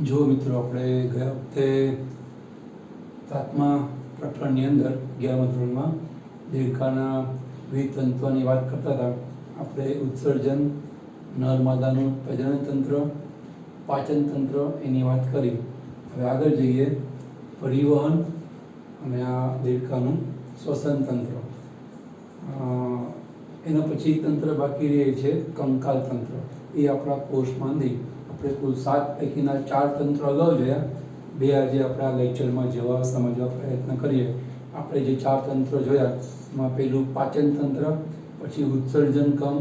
જો મિત્રો આપણે ગયા વખતે 7મા પ્રકરણની અંદર 11મા ધોરણમાં દેડકાના વિવિધ તંત્રોની વાત કરતા હતા. આપણે ઉત્સર્જન, નર માદાનું પ્રજનન તંત્ર, પાચન તંત્ર એની વાત કરી. હવે આગળ જઈએ પરિવહન અને આ દેડકાનું શ્વસન તંત્ર. એના પછી તંત્ર બાકી રહે છે કંકાલ તંત્ર. એ આપણા કોર્સમાંથી આપણે કુલ 7 પૈકીના 4 તંત્ર અગાઉ જોયા, 2 આજે આપણે આ લેક્ચરમાં જોવા સમજવા પ્રયત્ન કરીએ. આપણે જે 4 તંત્ર જોયા એમાં પહેલું પાચન તંત્ર, પછી ઉત્સર્જન કમ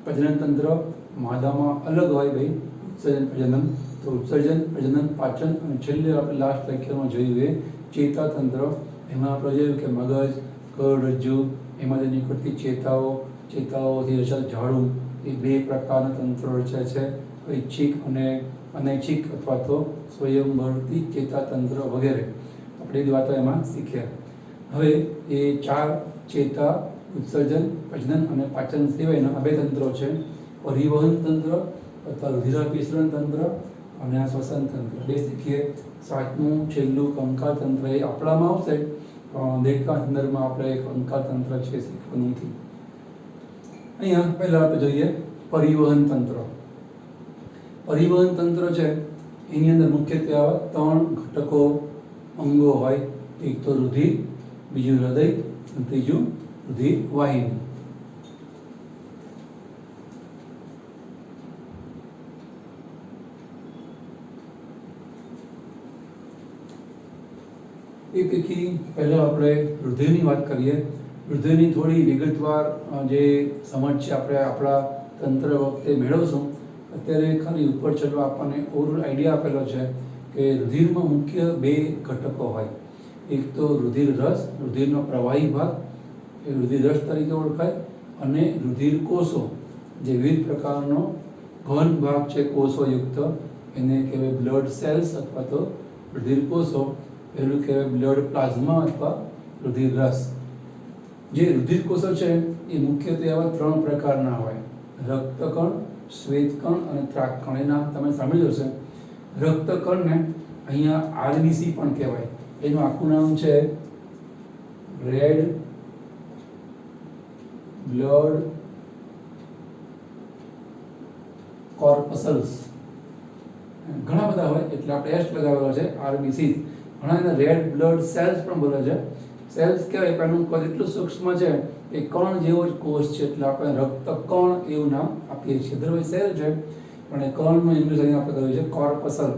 પ્રજનન તંત્ર. માદામાં અલગ હોય ભાઈ ઉત્સર્જન પ્રજનન, તો ઉત્સર્જન પ્રજનન પાચન, અને છેલ્લે આપણે લાસ્ટ લેક્ચરમાં જોયું એ ચેતા તંત્ર. એમાં આપણે જોયું કે મગજ, કરોડરજ્જુ, એમાંથી નીકળતી ચેતાઓથી રચાયેલ ઝાડુ, એ 2 પ્રકારના તંત્રો રચાય છે, ઐચ્છિક અને અનૈચ્છિક અથવા તો સ્વયંભરતી ચેતાતંત્ર વગેરે. આપણે એ વાતો એમાં શીખ્યા. હવે એ 4 ચેતા, ઉત્સર્જન, પ્રજનન અને પાચન સિવાયના આ 2 તંત્રો છે, પરિવહન તંત્ર અથવા રુધિરાભિસરણ તંત્ર અને આ શ્વસન તંત્ર. 2 શીખીએ. 7મું છેલ્લું કંકાલ તંત્ર એ આપણામાં આવશે, પણ દેડકા સંદર્ભમાં આપણે કંકાલ તંત્ર છે શીખવાનું નથી. અહીંયા પહેલાં આપણે જોઈએ પરિવહન તંત્ર. પરિવહન તંત્ર છે એની અંદર મુખ્યત્વે આવા 3 ઘટકો અંગો હોય. એક તો રુધિર, બીજું હૃદય અને ત્રીજું રુધિર વાહિની. એ પૈકી પહેલાં આપણે રુધિરની વાત કરીએ. રુધિરની થોડી વિગતવાર જે સમજ છે આપણે આપણા તંત્ર વખતે મેળવશું. અત્યારે ખાલી ઉપર ચડવા આપણને ઓવરઓલ આઈડિયા આપેલો છે કે રુધિરમાં મુખ્ય 2 ઘટકો હોય. એક તો રુધિર રસ, રુધિરનો પ્રવાહી ભાગ, એ રુધિર રસ તરીકે ઓળખાય, અને રુધિર કોષો, જે વિવિધ પ્રકારનો ઘન ભાગ છે કોષોયુક્ત, એને કહેવાય બ્લડ સેલ્સ અથવા તો રુધિર કોષો. પહેલું કહેવાય બ્લડ પ્લાઝમા અથવા રુધિર રસ. જે રુધિર કોષો છે એ મુખ્યત્વે આવા 3 પ્રકારના હોય: રક્તકણ, શ્વેતકણ અને ત્રાકકણ. એ નામ તમે સાંભળ્યું હશે. રક્તકણને અહીંયા આરબીસી પણ કહેવાય. એનું આખું નામ છે રેડ બ્લડ કોર્પસલ્સ. ઘણા બધા હોય એટલે આપણે એસ લગાવેલો છે, આરબીસી. ઘણા એને રેડ બ્લડ સેલ્સ પણ બોલે છે. સેલ્સ કહેવાય પણ એનું કદ એટલું સૂક્ષ્મ છે એ કણ જેવો જ કોષ છે, એટલે આપણે રક્તકણ એવું નામ આપીએ છીએ. અદરવાઇઝ સેલ છે પણ એ કણનું ઇંગ્લિશ અહીં આપણે કહ્યું છે કોર્પસલ.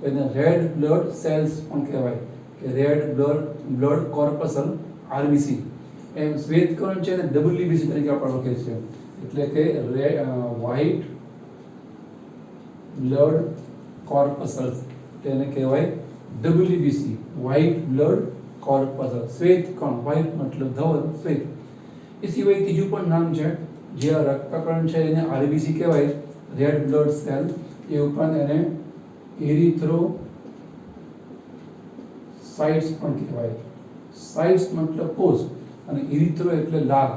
એને રેડ બ્લડ સેલ્સ પણ કહેવાય, કે રેડ બ્લડ કોર્પસલ, આરબીસી. એમ શ્વેતકણ છે ને ડબલ્યુબીસી તરીકે આપણે ઓળખીએ છીએ, એટલે કે વ્હાઇટ બ્લડ કોર્પસલ્સ, તેને કહેવાય ડબલ્યુબીસી, વ્હાઇટ બ્લડ કોર્પસલ. શ્વેતકણ, વ્હાઇટ મતલબ ધવલ, શ્વેત. એ સિવાય ત્રીજું પણ નામ છે, જે આ રક્તકણ છે એને આરબીસી કહેવાય, રેડ બ્લડ સેલ. એ ઉપરાંત એને એરિથ્રોસાઇટ્સ પણ કહેવાય. સાઇટ્સ મતલબ કોષ અને ઇરિથ્રો એટલે લાલ,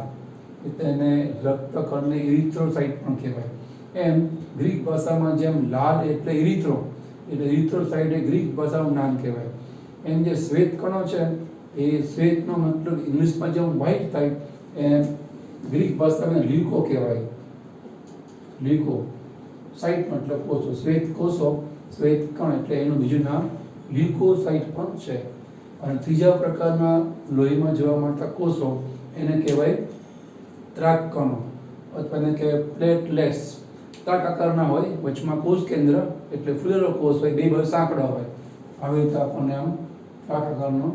એટલે એને રક્તકણને ઇરિથ્રોસાઇટ પણ કહેવાય. એમ ગ્રીક ભાષામાં જેમ લાલ એટલે ઇરિથ્રો, એટલે ઇરિથ્રોસાઇટ એ ગ્રીક ભાષાનું નામ કહેવાય. એમ જે શ્વેતકણો છે એ શ્વેતનો મતલબ ઇંગ્લિશમાં જેમ વ્હાઇટ થાય, એમ ગ્રીક ભાષામાં લ્યુકો કહેવાય. લ્યુકો સાઇટ મતલબ કોષો, શ્વેત કોષો, શ્વેતકણ એટલે એનું બીજું નામ લ્યુકોસાઇટ પણ છે. અને ત્રીજા પ્રકારના લોહીમાં જોવા મળતા કોષો એને કહેવાય ત્રાકકણો, અથવા એને કહેવાય પ્લેટલેટ્સ. ત્રાક આકારના હોય, વચમાં કોષ કેન્દ્ર એટલે ફૂલેલો કોષ હોય, 2 બાજુ સાંકડા હોય. આવી રીતે આપણને આમ ત્રાક આકારનો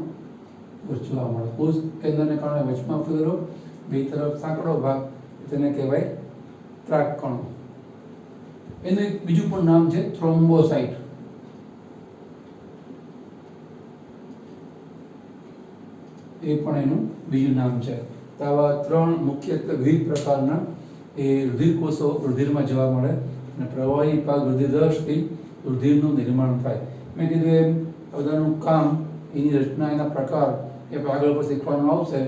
કોષ જોવા મળે. કોષ કેન્દ્રને કારણે વચમાં ફૂલેલો, 2 તરફ સાંકડો ભાગ, તેને કહેવાય ત્રાકકણો. એનું એક બીજું પણ નામ છે થ્રોમ્બોસાઇટ. એ પણ એનું બીજું નામ છે. તો આવા 3 મુખ્યત્વે વિવિધ પ્રકારના એ રુધિર કોષો રુધિરમાં જોવા મળે, અને પ્રવાહી ભાગ રુધિર રસથી રુધિરનું નિર્માણ થાય. મેં કીધું એમ બધાનું કામ, એની રચના, એના પ્રકાર એ આગળ પર શીખવાનું આવશે.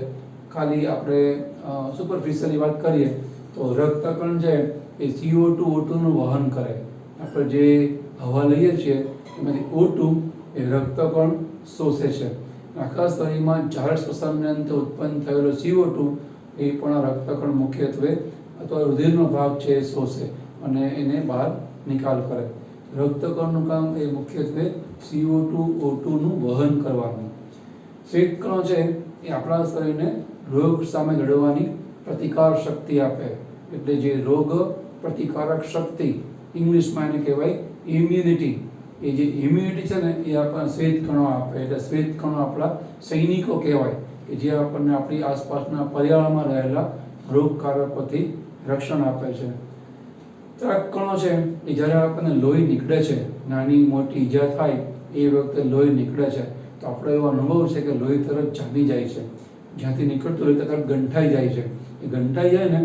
ખાલી આપણે સુપરફિશિયલી વાત કરીએ તો રક્તકણ છે એ CO2 O2 નું વહન કરે. આપણે જે હવા લઈએ છીએ એમાંથી O2 એ રક્તકણ શોષે છે. આખા શરીરમાં ઝાડ શ્વસનને અંતે ઉત્પન્ન થયેલો CO2 એ પણ આ રક્તકણ મુખ્યત્વે અથવા રુધિરનો ભાગ છે એ શોષે અને એને બહાર નિકાલ કરે. રક્તકણનું કામ એ મુખ્યત્વે CO2 O2 નું વહન કરવાનું. શ્વેતકણો છે એ આપણા શરીરને રોગ સામે લડવાની પ્રતિકાર શક્તિ આપે. એટલે જે રોગ પ્રતિકારક શક્તિ, ઇંગ્લિશમાં એને કહેવાય ઇમ્યુનિટી. એ જે ઇમ્યુનિટી છે ને એ આપણા શ્વેતકણો આપે. એટલે શ્વેતકણો આપણા સૈનિકો કહેવાય કે જે આપણને આપણી આસપાસના પર્યાવરણમાં રહેલા રોગકારકોથી રક્ષણ આપે છે. ત્રાકકણો છે એ જ્યારે આપણને લોહી નીકળે છે, નાની મોટી ઈજા થાય એ વખતે લોહી નીકળે છે તો આપણો એવો અનુભવ છે કે લોહી તરત જામી જાય છે. જ્યાંથી નીકળતું લોહી તરત ગંઠાઈ જાય છે. એ ગંઠાઈ જાય ને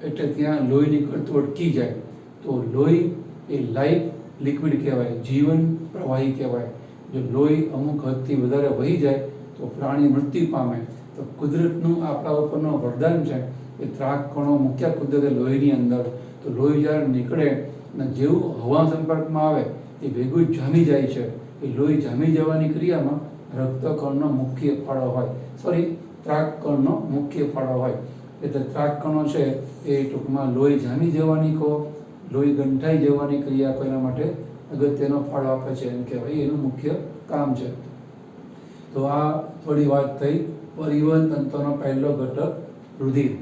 એટલે ત્યાં લોહી નીકળતું અટકી જાય. તો લોહી એ લાઈફ લિક્વિડ કહેવાય, જીવન પ્રવાહી કહેવાય. જો લોહી અમુક હદથી વધારે વહી જાય તો પ્રાણી મૃત્યુ પામે. તો કુદરતનું આપણા ઉપરનું વરદાન છે એ ત્રાકકણો મૂક્યા કુદરતે લોહીની અંદર. તો લોહી જ્યારે નીકળે અને જેવું હવા સંપર્કમાં આવે એ ભેગું જ જામી જાય છે. એ લોહી જામી જવાની ક્રિયામાં રક્તકણનો મુખ્ય ફાળો હોય, ત્રાકકણનો મુખ્ય ફાળો હોય. એટલે ત્રાકકણો છે એ ટૂંકમાં લોહી જામી જવાની કહો, લોહી ગંઠાઈ જવાની ક્રિયા કોઈના માટે અગત્યનો ફાળો આપે છે એમ કહેવાય. એનું મુખ્ય કામ છે. તો આ થોડી વાત થઈ પરિવહન તંત્રનો પહેલો ઘટક રુધિર.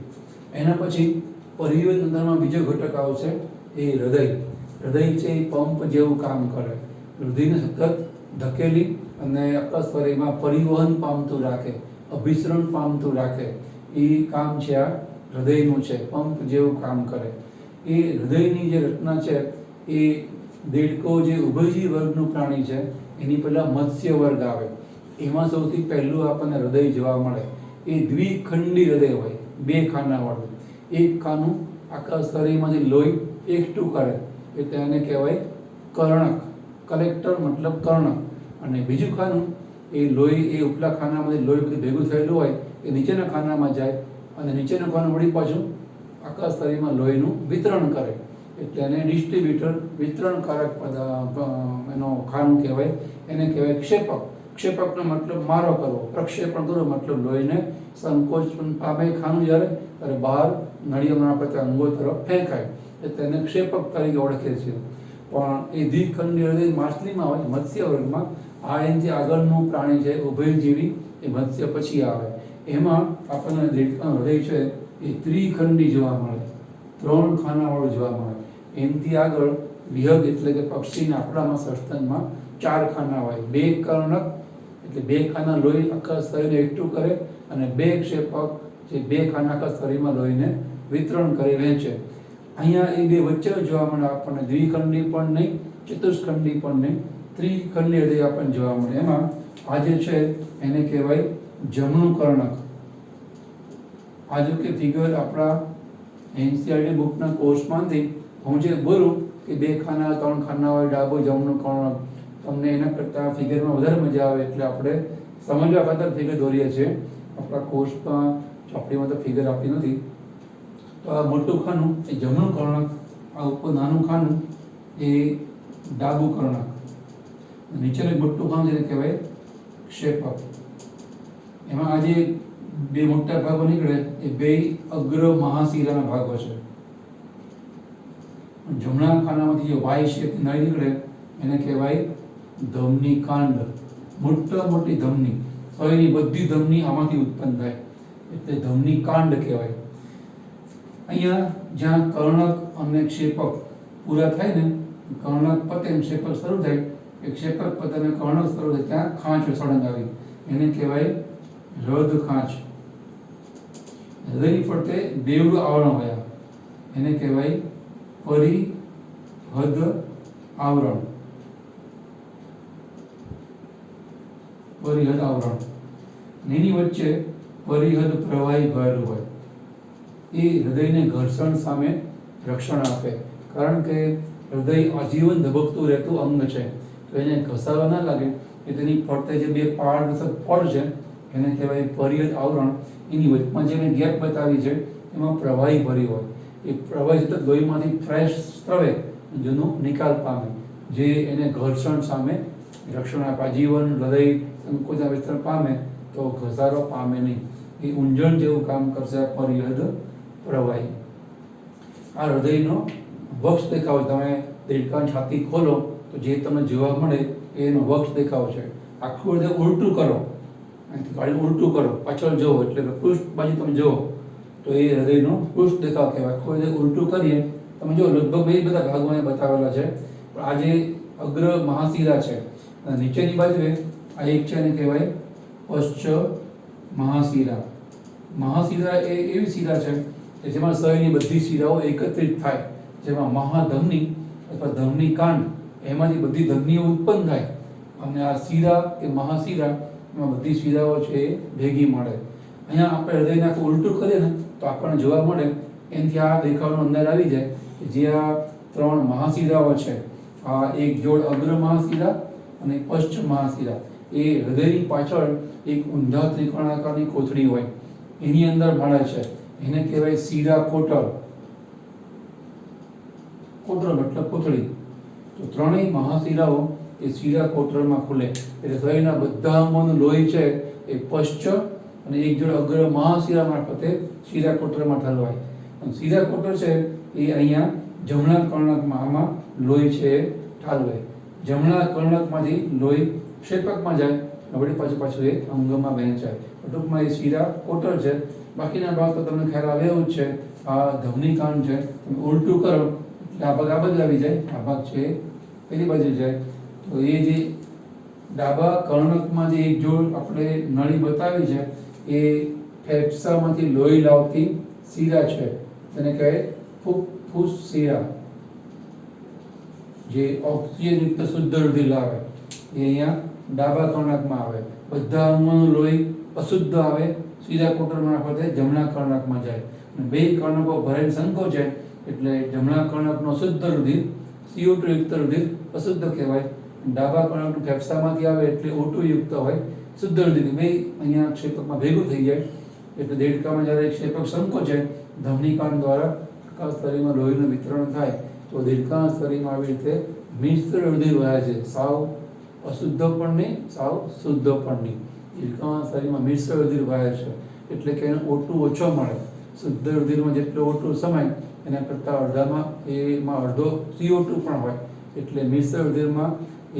એના પછી પરિવહન તંત્રમાં બીજો ઘટક આવશે એ હૃદય. હૃદય છે એ પંપ જેવું કામ કરે. રુધિરને સતત ધકેલી અને આખા શરીરમાં પરિવહન પામતું રાખે, અભિસરણ પામતું રાખે. એ કામ છે આ હૃદયનું છે, પંપ જેવું કામ કરે. એ હૃદયની જે રચના છે એ દેડકો જે ઉભયજીવી વર્ગનું પ્રાણી છે એની પહેલાં મત્સ્ય વર્ગ આવે. એમાં સૌથી પહેલું આપણને હૃદય જોવા મળે. એ દ્વિખંડી હૃદય હોય, 2 ખાનાવાળું. એક ખાનું આખા શરીરમાંથી લોહી એકઠું કરે એટલે એને કહેવાય કર્ણક. કલેક્ટર મતલબ કર્ણક. અને બીજું ખાનું એ લોહી એ ઉપલા ખાનામાંથી લોહી બધું ભેગું થયેલું હોય એ નીચેના ખાનામાં જાય અને નીચેનું ખાનું વળી પાછું આખા શરીરમાં લોહીનું વિતરણ કરે. એટલે એને ડિસ્ટ્રીબ્યુટર, વિતરણકારક એનો ખાનું કહેવાય. એને કહેવાય ક્ષેપક. ક્ષેપકનો મતલબ મારો કરવો, પ્રક્ષેપણ કરવું મતલબ લોહીને સંકોચ પામે ખાનું જ્યારે ત્યારે બહાર નળીઓના પ્રત્યે અંગો તરફ ફેંકાય. એટલે તેને ક્ષેપક તરીકે ઓળખે છે. પણ એ દ્વિખંડી હૃદય માછલીમાં હોય, મત્સ્ય વર્ગમાં. આ એનાથી આગળનું પ્રાણી છે ઉભયજીવી, એ મત્સ્ય પછી આવે. એમાં આપણને દેડકાનું હૃદય છે એ ત્રિખંડી જોવા મળે, 3 ખાનાવાળું જોવા મળે. એનાથી આગળ વિહગ એટલે કે પક્ષીના આપણામાં સસ્તનમાં 4 ખાના હોય. 2 કર્ણક એટલે 2 ખાના લોહી આખા શરીરને એકઠું કરે અને 2 ક્ષેપક જે 2 ખાના આખા શરીરમાં લોહીને વિતરણ કરી વહેંચે. અહીંયા એ 2 વચ્ચે જોવા મળે આપણને. દ્વિખંડી પણ નહીં, ચતુષ્ખંડી પણ નહીં, ત્રિખંડી હૃદય આપણને જોવા મળે. એમાં આ જે છે એને કહેવાય જમણું કર્ણક. આ જો કે ફિગર આપણા એનસીઆરટી બુકના કોર્સમાંથી હું જે બોલું કે 2 ખાના 3 ખાના હોય, ડાબું જમણું કર્ણક, તમને એના કરતાં ફિગરમાં વધારે મજા આવે એટલે આપણે સમજવા ખાતર ફિગર દોરીએ છીએ. આપણા કોર્સમાં ચોપડીમાં તો ફિગર આપી નથી. તો આ મોટું ખાનું એ જમણું કર્ણક, આ ઉપર નાનું ખાનું એ ડાબું કર્ણક, નીચેનું મોટું ખાનું જેને કહેવાય ક્ષેપક. એમાં આ જે 2 મોટા ભાગો નીકળે એ 2 અગ્ર મહાશિરાના ભાગો છે. જમણા ખાનામાંથી જે વાય શેપ નળી નીકળે એને કહેવાય ધમની કાંડ. મોટી ધમની, શરીરની બધી ધમની આમાંથી ઉત્પન્ન થાય એટલે ધમની કાંડ કહેવાય. અહીંયા જ્યાં કર્ણક અને ક્ષેપક પૂરા થાય ને, કર્ણક પતે ક્ષેપક શરૂ થાય, એ ક્ષેપક પતે અને કર્ણક શરૂ થાય ત્યાં ખાંચ સળંગ આવી, એને કહેવાય હૃદ ખાંચ. હૃદયની ફરતે બેવડું આવરણ હોય, એને કહેવાય પરિહદ આવરણ. પરિહદ આવરણ. એની વચ્ચે પરિહદ પ્રવાહી ભરેલું હોય. એ હૃદયને ઘર્ષણ સામે રક્ષણ આપે. કારણ કે હૃદય આજીવન ધબકતું રહેતું અંગ છે, તો એને ઘસાવા ના લાગે એ તેની ફરતે જે 2 પારદર્શક પડ છે એને કહેવાય પરિહદ આવરણ. એની વચમાં જે મેં ગેપ બતાવી છે એમાં પ્રવાહી ભરી હોય. એ પ્રવાહી લોહીમાંથી ફ્રેશ સ્ત્રવે જેનો નિકાલ પામે, જે એને ઘર્ષણ સામે રક્ષણ આપે. આજીવન હૃદય સંકોચન વિસ્તરણ પામે તો ઘસારો પામે નહીં. એ ઊંઝણ જેવું કામ કરશે પરિહદ પ્રવાહી. આ હૃદયનો વક્ષ દેખાવ. તમે દેડકાની છાતી ખોલો તો જે તમને જોવા મળે એનો વક્ષ દેખાવ છે. આખું હૃદય ઉલટું કરો, અહીંથી ગાડી ઉલટું કરો, પાછળ જુઓ એટલે પૃષ્ઠ બાજુ તમે જુઓ તો એ હૃદયનો પૃષ્ઠ દેખાવ કહેવાય. આખું હૃદય ઉલટું કરીએ તમે જો લગભગ બે બધા ભાગમાં બતાવેલા છે. પણ આ જે અગ્ર મહાશિરા છે અને નીચેની બાજુએ આ એક છે એને કહેવાય પશ્ચ મહાશિરા. મહાશિરા એ એવી શિરા છે કે જેમાં શરીરની બધી શિરાઓ એકત્રિત થાય, જેમાં મહાધમની અથવા ધમની કાંડ એમાંથી બધી ધમનીઓ ઉત્પન્ન થાય અને આ શિરા કે મહાશિરા એમાં બધી શિરાઓ છે એ ભેગી મળે. અહીંયા આપણે હૃદયને આખું ઉલટું કરીએ ને તો આપણને જોવા મળે એનાથી આ દેખાવનો અંદાજ આવી જાય કે જે આ ત્રણ મહાશિરાઓ છે, આ એક જોડ અગ્ર મહાશિરા અને પશ્ચ મહાશિરા, એ હૃદયની પાછળ એક ઊંધા ત્રિકોણાકારની કોથળી હોય, એની અંદર મળે છે. એને કહેવાય શિરા કોટર. કોટર મતલબ કોથળી. તો ત્રણેય મહાશિરાઓ એ શિરા કોટરમાં ખુલે એટલે શરીરના બધા અંગોનું લોહી છે એ પશ્ચ અને એક જોડ અગ્ર મહાશિરા મારફતે શિરા કોટરમાં ઠલવાય. અને શિરા કોટર છે એ અહીંયા જમણા કર્ણકમાં આમાં લોહી છે એ ઠાલવે. જમણા કર્ણકમાંથી લોહી ક્ષેપકમાં જાય, વળી પાછું એ અંગમાં વહેંચાય. ટૂંકમાં એ શિરા કોટર છે. બાકીના ભાગ તો તમને ખ્યાલ આવે એવું જ છે. આ ધમની કાંડ છે, તમે ઉલટું કરો એટલે આ ભાગ આ બાજુ આવી જાય, આ ભાગ છે પેલી બાજુ જાય. તો એ જે ડાબા કર્ણકમાં જે એક જોડ આપણે નળી બતાવી છે એ ફેફસામાંથી લોહી લાવતી શિરા છે, તેને કહેવાય ફુફ્ફુસ શિરા. જે ઓક્સિજનયુક્ત શુદ્ધ રુધિર લાવે એ અહીંયા ડાબા કર્ણકમાં આવે. બધા અંગોનું લોહી અશુદ્ધ આવે શિરા કોટર મારફતે જમણા કર્ણકમાં જાય અને બે કર્ણકો ભરાઈને સંકોચે એટલે જમણા કર્ણકનો શુદ્ધ રુધિર CO2 યુક્ત રુધિર અશુદ્ધ કહેવાય. ડાબા કર્ણકનું ફેફસામાંથી આવે એટલે O2 યુક્ત હોય શુદ્ધ રુધિર. બે અહીંયા ક્ષેપકમાં ભેગું થઈ જાય એટલે દેડકામાં જ્યારે ક્ષેપક સંકોચે ધમની કાંડ દ્વારા આખા શરીરમાં લોહીનું વિતરણ થાય તો દેડકાના શરીરમાં આવી રીતે મિશ્ર રુધિર વહે છે. સાવ અશુદ્ધ પણ નહીં, સાવ શુદ્ધ પણ નહીં. દેડકાના શરીરમાં મિશ્ર રુધિર વહે છે એટલે કે એનો O2 ઓછો મળે. શુદ્ધ રુધિરમાં જેટલો O2 સમાય એના કરતાં અડધામાં એમાં અડધો CO2 પણ હોય એટલે મિશ્ર રુધિરમાં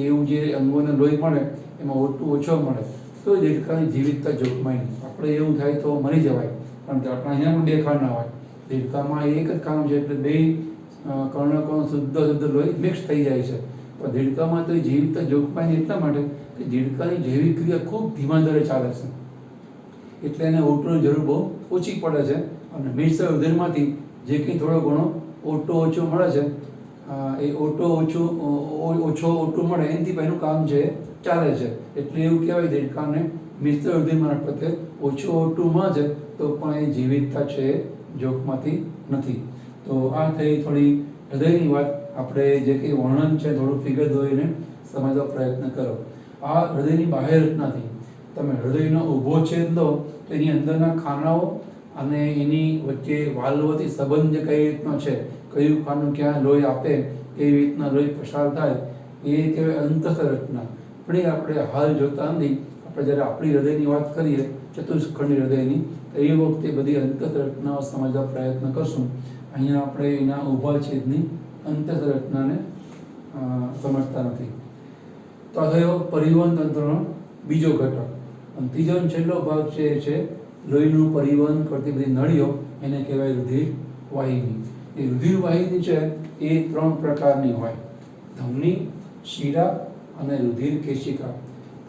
એવું જે અંગોને લોહી મળે એમાં O2 ઓછો મળે તો દેડકાની જીવિતતા જોખમાય નહીં. આપણે એવું થાય તો મરી જવાય, કારણ કે આપણે અહીંયા પણ બે ખાંડ ના હોય. દેડકામાં એક જ કામ છે એટલે બે કર્ણકોનું શુદ્ધ લોહી મિક્સ થઈ જાય છે. પણ દેડકામાં તો જીવિતતા જોખમાય નહીં એટલા માટે કે દેડકાની જૈવિક ક્રિયા ખૂબ ધીમા દરે ચાલે છે એટલે એને O2ની જરૂર બહુ ઓછી પડે છે. અને મિશ્ર રુધિરમાંથી જે કંઈ થોડો ઘણો O2 ઓછો મળે છે એ O2 ઓછો O2 મળે એનાથી એનું કામ છે ચાલે છે. એટલે એવું કહેવાય દેડકાને મિશ્ર રુધિર મારફતે ઓછો O2 મળે છે તો પણ એ જીવિતતા છે જોખમાંથી નથી. તો આ થઈ થોડી હૃદયની વાત. આપણે જે કંઈ વર્ણન છે થોડું ફિગર દોરીને સમજવા પ્રયત્ન કરો. આ હૃદયની બાહ્ય રચનાથી તમે હૃદયનો ઊભો છેદ લો તો એની અંદરના ખાનાઓ અને એની વચ્ચે વાલ્વથી સંબંધ જે કઈ રીતનો છે, કયું ખાનું ક્યાં લોહી આપે, કેવી રીતના લોહી પસાર થાય એ કહેવાય અંતસ્થ રચના. પણ એ આપણે હાલ જોતા નથી. આપણે જ્યારે આપણી હૃદયની વાત કરીએ ચતુષ્ખંડી હૃદયની તો એ વખતે બધી અંતસ્થ રચનાઓ સમજવા પ્રયત્ન કરશું. અહીંયા આપણે એના ઊભા છેદની અંતસ્થ રચનાને સમજતા નથી. તો આ થયો પરિવહન તંત્રનો બીજો ઘટક. અને ત્રીજો છેલ્લો ભાગ છે એ છે લોહીનું પરિવહન કરતી બધી નળીઓ, એને કહેવાય રુધિર વાહિની. એ રુધિર વાહિની છે એ 3 પ્રકારની હોય: ધમની, શિરા અને રુધિર કેશિકા.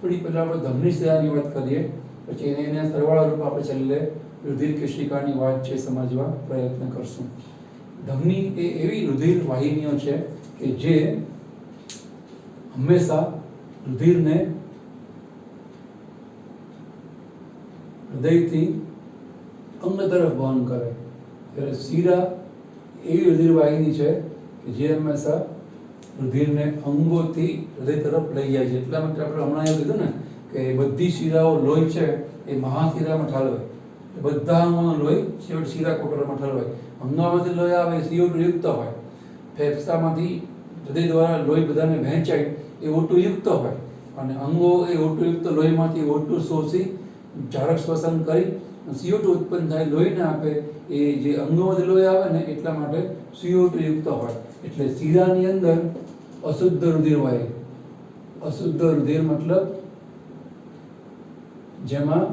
થોડી પહેલાં આપણે ધમની શિરાની વાત કરીએ, પછી એને સરવાળા રૂપ આપણે છેલ્લે રુધિર કેશિકાની વાત છે સમજવા પ્રયત્ન કરશું. ધમની એ એવી રુધિર વાહિનીઓ છે કે જે હંમેશા રુધિરને હૃદયથી અંગ તરફ વહન કરે. ત્યારે શિરા એવી રુધિર વાહિની છે કે જે હંમેશા રુધિરને અંગોથી હૃદય તરફ લઈ જાય છે. એટલા માટે આપણે હમણાં એવું કીધું ને કે બધી શિરાઓ લોહી છે એ મહાશિરામાં ઠાલવે. બધા અંગોનું લોહી છેવટ શિરા કોટરમાં ઠલવાય. અંગોમાંથી લોહી આવે CO2 યુક્ત હોય. ફેફસામાંથી હૃદય દ્વારા લોહી બધાને વહેંચાય એ O2 યુક્ત હોય. અને અંગો એ ઓટોયુક્ત લોહીમાંથી O2 શોષી ઝારક શ્વસન કરી CO2 ઉત્પન્ન થાય, લોહીને આપે. એ જે અંગોમાંથી લોહી આવે ને એટલા માટે CO2 યુક્ત હોય. એટલે શીરાની અંદર અશુદ્ધ રુધિર વહે. અશુદ્ધ રુધિર મતલબ જેમાં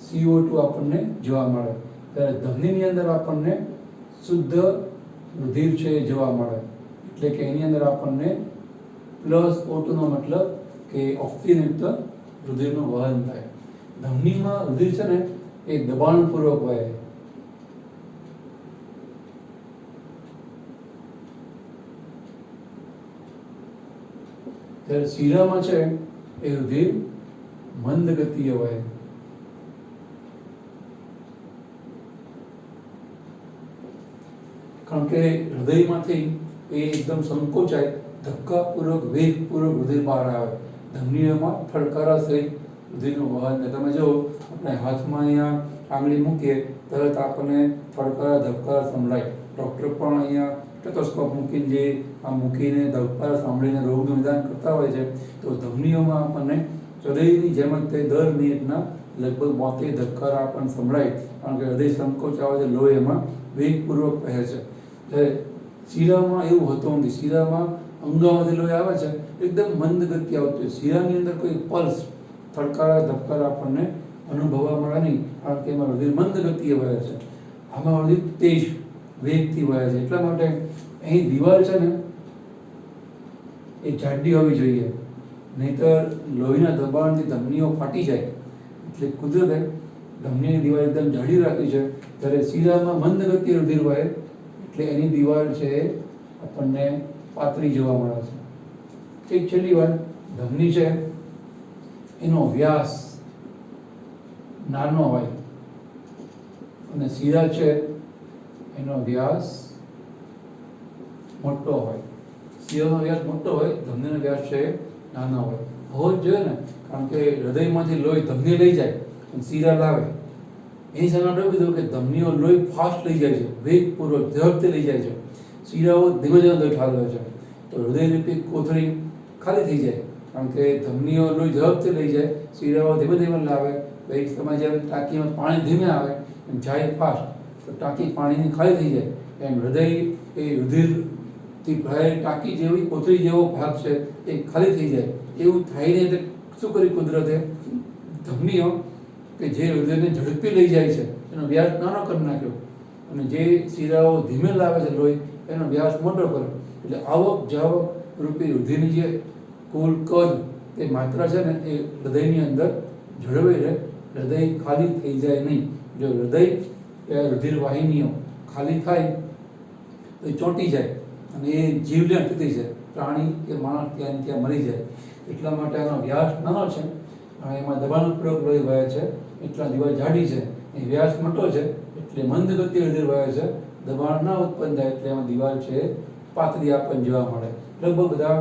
CO2 આપણને જોવા મળે. ત્યારે ધમનીની અંદર આપણને શુદ્ધ રુધિર છે એ જોવા મળે. એટલે કે એની અંદર આપણને +O2 નો મતલબ કે ઓક્સિજનયુક્ત રુધિરનું વહન થાય. ધમનીમાં રુધિર છે ને એ દબાણપૂર્વક વહે. ત્યારે શીરામાં છે એ રુધિર મંદ ગતિએ વહે. કારણ કે હૃદયમાંથી એ એકદમ સંકોચાય, ધક્કાપૂર્વક વેગપૂર્વક રુધિર બહાર આવે. ધમનીઓમાં ફડકારા સહિત રુધિરનું વહન. તમે જો આપણે હાથમાં અહીંયા આંગળી મૂકીએ તરત આપણને ફડકારા ધબકારા સંભળાય. ડૉક્ટર પણ અહીંયા સ્ટેથોસ્કોપ મૂકીને ધબકારા સાંભળીને રોગનું નિદાન કરતા હોય છે. તો ધમનીઓમાં આપણને હૃદયની જેમ જ તે દર મિનિટના લગભગ 72 ધબકારા આપણને સંભળાય. કારણ કે હૃદય સંકોચાવે છે, લોહી એમાં વેગપૂર્વક વહે છે. એટલે શીરામાં એવું હોતું નથી. શીરામાં અંગોમાંથી લોહી આવે છે એકદમ મંદ ગતિ આવતી હોય. શીરાની અંદર કોઈ પલ્સ, ફડકારા ધબકારા આપણને અનુભવવા મળે નહીં. કારણ કે એમાં રુધિર મંદ ગતિએ વહે છે. આમાં રુધિર તેજ વેગથી વહે છે. એટલા માટે અહીં દિવાલ છે ને એ જાડી હોવી જોઈએ, નહીંતર લોહીના દબાણથી ધમનીઓ ફાટી જાય. એટલે કુદરતે ધમનીની દિવાલ એકદમ જાડી રાખી છે. ત્યારે શીરામાં મંદ ગતિએ રુધિર વહે એટલે એની દિવાલ છે આપણને પાતળી જોવા મળે છે. એક છેલ્લી વાત, ધમની છે એનો વ્યાસ નાનો હોય અને શીરા છે એનો વ્યાસ મોટો હોય. શીરાનો વ્યાસ મોટો હોય, ધમનીનો વ્યાસ છે નાનો હોય. હોવો જ જોઈએ ને, કારણ કે હૃદયમાંથી લોહી ધમની લઈ જાય અને શીરા લાવે. એની સામે આપણે એવું કીધું કે ધમનીઓ લોહી ફાસ્ટ લઈ જાય છે, વેગપૂર્વક ઝડપથી લઈ જાય છે. શીરાઓ ધીમે ધીમે લોહી ઠાલવે છે. તો હૃદયરૂપી કોથળી ખાલી થઈ જાય. કારણ કે ધમનીઓ લોહી ઝડપથી લઈ જાય, શીરાઓ ધીમે ધીમે લાવે. તો એક સમય જેમ ટાંકીમાં પાણી ધીમે આવે એમ જાય ફાસ્ટ, તો ટાંકી પાણીની ખાલી થઈ જાય. એમ હૃદય એ રુધિરથી ભરાયેલી ટાંકી જેવી કોથળી જેવો ભાગ છે એ ખાલી થઈ જાય. એવું થઈને શું કર્યું કુદરતે? ધમનીઓ કે જે હૃદયને ઝડપી લઈ જાય છે એનો વ્યાસ નાનો કરી નાખ્યો, અને જે શીરાઓ ધીમે લાવે છે લોહી એનો વ્યાસ મોટો કર્યો. એટલે આવક જાવક રૂપી રુધિરની જે કુલ કદ એ માત્રા છે ને એ હૃદયની અંદર જળવાઈ રહે. હૃદય ખાલી થઈ જાય નહીં. જો હૃદય રુધિર વાહિનીઓ ખાલી થાય તો એ ચોંટી જાય અને એ જીવલેણ તૂટી જાય. પ્રાણી કે માણસ ત્યાં ત્યાં મરી જાય. એટલા માટે આનો વ્યાસ નાનો છે અને એમાં દબાણપૂર્વક લોહી વહે છે. એટલા દિવાલ જાડી છે, એ વ્યાસ મોટો છે એટલે મંદ ગતિએ રુધિર વહે છે. દબાણ ના ઉત્પન્ન થાય એટલે એમાં દિવાલ છે પાતળી આપણને જોવા મળે. લગભગ બધા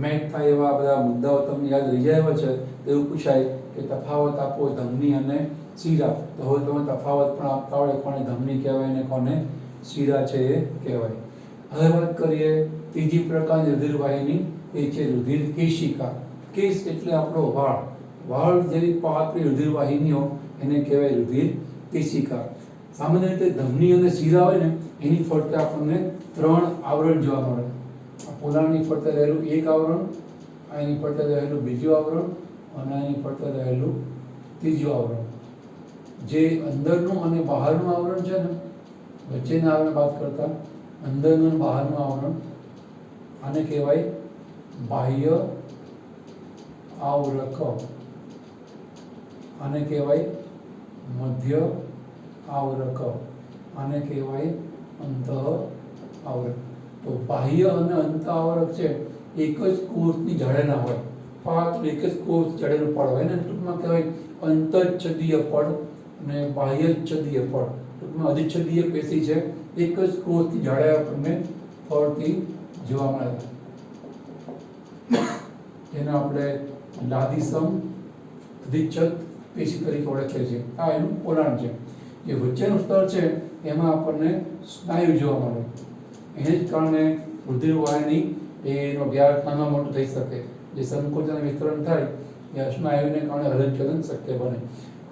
મેચ થાય એવા બધા મુદ્દાઓ તમને યાદ રહી જાય છે. એવું પૂછાય કે તફાવત આપો ધમની અને શીરા. તો હવે તમે તફાવત પણ આપતા આવડે, કોને ધમની કહેવાય ને કોને શીરા છે એ કહેવાય. હવે વાત કરીએ ત્રીજી પ્રકારની રુધિર વાહિની, એ છે રુધિર કેશિકા. કેશ એટલે આપણો વાળ. વાળ જેવી પાતળી રુધિર વાહિનીઓ એને કહેવાય રુધિર કેશિકા. સામાન્ય રીતે ધમની અને શીરા હોય ને એની ફરતે આપણને 3 આવરણ જોવા મળે. આ પોલાણની ફરતે રહેલું એક આવરણ, આ એની ફરતે રહેલું બીજું આવરણ અને એની ફરતે રહેલું ત્રીજું આવરણ. જે અંદરનું અને બહારનું આવરણ છે ને, વચ્ચેના આવરણ વાત કરતા અંદરનું અને બહારનું આવરણ, આને કહેવાય બાહ્ય આવરક. આને કહેવાય મધ્ય આવરક. આને કહેવાય અંતઃ આવરક. તો બાહ્ય અને અંતઃ આવરક છે એક જ કોષની જાડેના હોય. પાતળું એક જ કોષ જાડેનું પડ હોય ને, ટૂંકમાં કહેવાય અંતઃચ્છદીય પડ અને બાહ્યચ્છદીય પડ. ટૂંકમાં અધિચ્છદીય પેશી છે, એક જ કોષની જાડે આપણને ફરતી જોવા મળે. જેને આપણે લાદીસમ અધિચ્છદ પેશી તરીકે ઓળખીએ છીએ. આ એનું પોલાણ છે. જે વચ્ચેનું સ્તર છે એમાં આપણને સ્નાયુ જોવા મળે. એને જ કારણે રુધિર વાહિની એનો વ્યાસ નાનો મોટો થઈ શકે. જે સંકોચન વિસ્તરણ થાય એ સ્નાયુને કારણે હલનચલન શક્ય બને.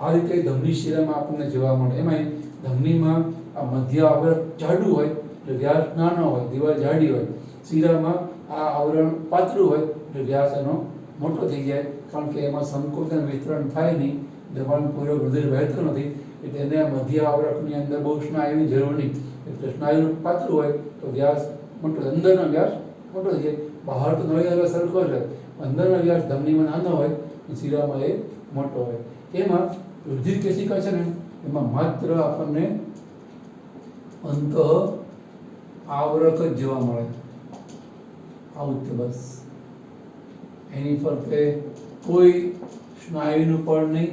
આ રીતે ધમની શિરામાં આપણને જોવા મળે. એમાં ધમનીમાં આ મધ્ય આવરણ જાડું હોય એટલે વ્યાસ નાનો હોય, દિવાલ જાડી હોય. શિરામાં આ આવરણ પાતળું હોય એટલે વ્યાસ એનો મોટો થઈ જાય, કારણ કે એમાં સંકોચન વિસ્તરણ થાય નહીં, દબાણપૂર્વક રુધિર વહેતું નથી, એટલે એને મધ્ય આવરણની અંદર બહુ સ્નાયુની જરૂર નહીં. એટલે સ્નાયુ પાતળું હોય તો વ્યાસ મોટો, અંદરનો વ્યાસ મોટો થઈ જાય. બહાર તો નળી સરખો છે, અંદરનો વ્યાસ ધમનીમાં નાનો હોય, શિરામાં એ મોટો હોય. એમાં રુધિર કેશિકા છે ને, એમાં માત્ર આપણને અંતઃ આવરક જ જોવા મળે. આવું જ બસ, એની ફરતે કોઈ સ્નાયુનું પડ નહીં,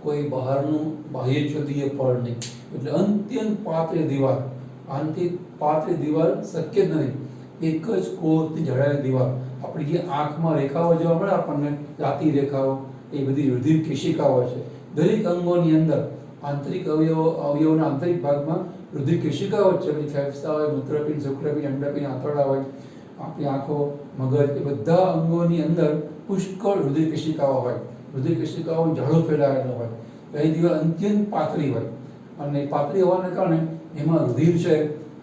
કોઈ બહારનું બાહ્ય છોદીય પડ નહીં. એટલે અત્યંત પાતળી દિવાલ, આનાથી પાતળી દિવાલ શક્ય જ નથી. એક જ કોરથી જડાયેલી દિવાલ. આપણી જે આંખમાં રેખાઓ જોવા મળે આપણને, રાતી રેખાઓ, એ બધી રુધિર કેશિકાઓ છે. દરેક અંગોની અંદર આંતરિક અવયવોના આંતરિક ભાગમાં રુધિર કેશિકાઓ છે. ફેફસા હોય, મૂત્રપિંડ, શુક્રપિંડ, અંડપિંડ, આંતરડા હોય, આપણી આંખો, મગજ, એ બધા અંગોની અંદર પુષ્કળ રુધિર કેશિકાઓ હોય. રુધિર કેશિકાઓ જાળો ફેલાયેલો હોય. એ દિવાલ અત્યંત પાતળી હોય, અને પાતળી હોવાને કારણે એમાં રુધિર છે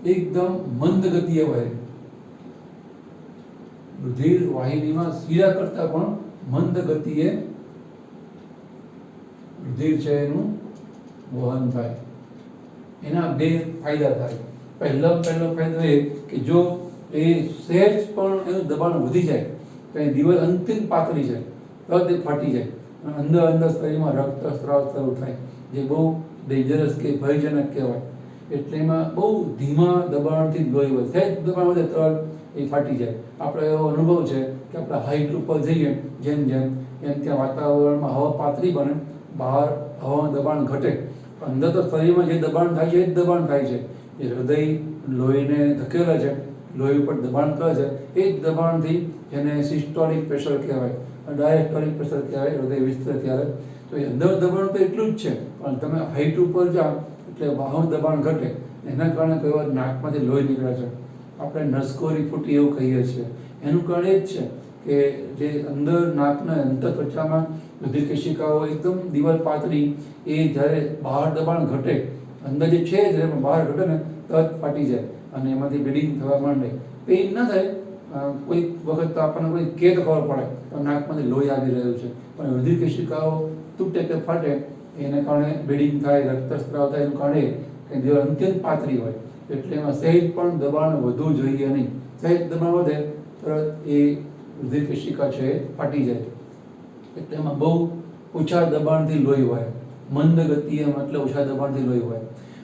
એકદમ મંદ ગતિએ વહે. રુધિર વાહિનીમાં શિરા કરતા પણ મંદ ગતિએ રુધિર છે એનું વહન થાય. એના બે ફાયદા થાય. પહેલો ફાયદો એ કે જો એ સહેજ પણ એનું દબાણ વધી જાય તો એ દિવાલ અંતિમ પાતળી છે, તરત એ ફાટી જાય અને અંદર શરીરમાં રક્તસ્રાવ શરૂ થાય, જે બહુ ડેન્જરસ કે ભયજનક કહેવાય. એટલે એમાં બહુ ધીમા દબાણથી લોહી વધે, સહેજ દબાણ વધે તરત એ ફાટી જાય. આપણે એવો અનુભવ છે કે આપણે હાઈટ ઉપર જઈએ જેમ ત્યાં વાતાવરણમાં હવા પાતળી બને, બહાર હવાનું દબાણ ઘટે, અંદર તો શરીરમાં જે દબાણ થાય છે એ જ દબાણ થાય છે. એ હૃદય લોહીને ધકેલે છે, લોહી ઉપર દબાણ કરે છે, એ જ દબાણથી જેને સિસ્ટોલિક પ્રેશર કહેવાય, ડાયસ્ટોલિક પ્રેશર કહેવાય, હૃદય વિસ્તરે ત્યારે. તો એ અંદર દબાણ તો એટલું જ છે, પણ તમે હાઈટ ઉપર જાઓ એટલે વાહન દબાણ ઘટે. એના કારણે કોઈ વાર નાકમાંથી લોહી નીકળે છે, આપણે નસકોરી ફૂટી એવું કહીએ છીએ. એનું કારણ એ જ છે કે જે અંદર નાકના અંતર ત્વચામાં રુધિર કેશિકાઓ એકદમ દિવાલ પાતળી, એ જ્યારે બહાર દબાણ ઘટે, અંદર જે છે જ્યારે બહાર ઘટે ને તરત ફાટી જાય અને એમાંથી બ્લીડિંગ થવા માંડે. પેઇન ન થાય, કોઈ વખત તો આપણને કોઈ કે તો ખબર પડે તો નાકમાંથી લોહી આવી રહ્યું છે, પણ રુધિર કેશિકાઓ તૂટે કે ફાટે એને કારણે બ્લીડિંગ થાય, રક્તસ્રાવ થાય. એનું કારણ એ કે દિવાલ અત્યંત પાતળી હોય, એટલે એમાં સહેજ પણ દબાણ વધવું જોઈએ નહીં. સહેજ દબાણ વધે તરત એ રુધિર કેશિકા છે એ ફાટી જાય. એટલે એમાં બહુ ઓછા દબાણથી લોહી હોય, મંદ ગતિએ, એટલે ઓછા દબાણથી લોહી હોય.